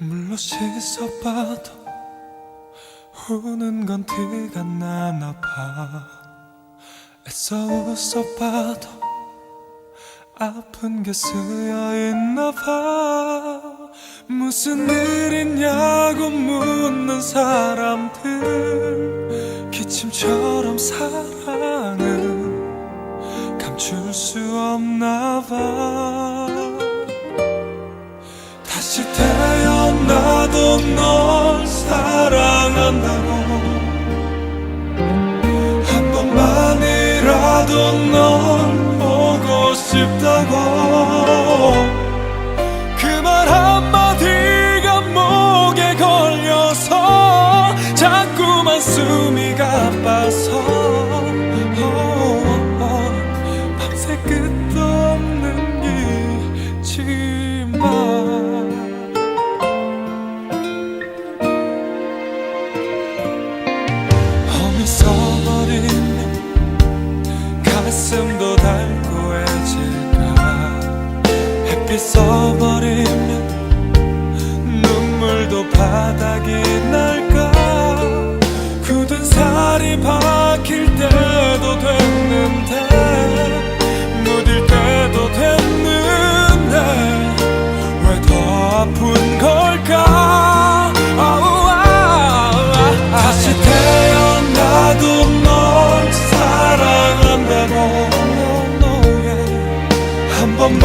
물로 씻어봐도 우는 건 티가 나나 봐. 애써 웃어봐도 아픈 게 쓰여있나 봐. 무슨 일 있냐고 묻는 사람들, 기침처럼 사랑은 감출 수 없나 봐. 다시 태어나도 널 사랑한다고, 한 번만이라도 널 보고 싶다고, 그 말 한마디가 목에 걸려서 자꾸만 숨이 가빠서 밤새 끝도 없는 기침만. 써버리면 가슴도 달고해질까. 햇빛 써버리면 눈물도 바닥이 날까. 굳은 살이 박힐 때도 됐는데, 무딜 때도 됐는데 왜 더 아픈 걸까. 다시 태어나도 널 사랑한다고, 한 번만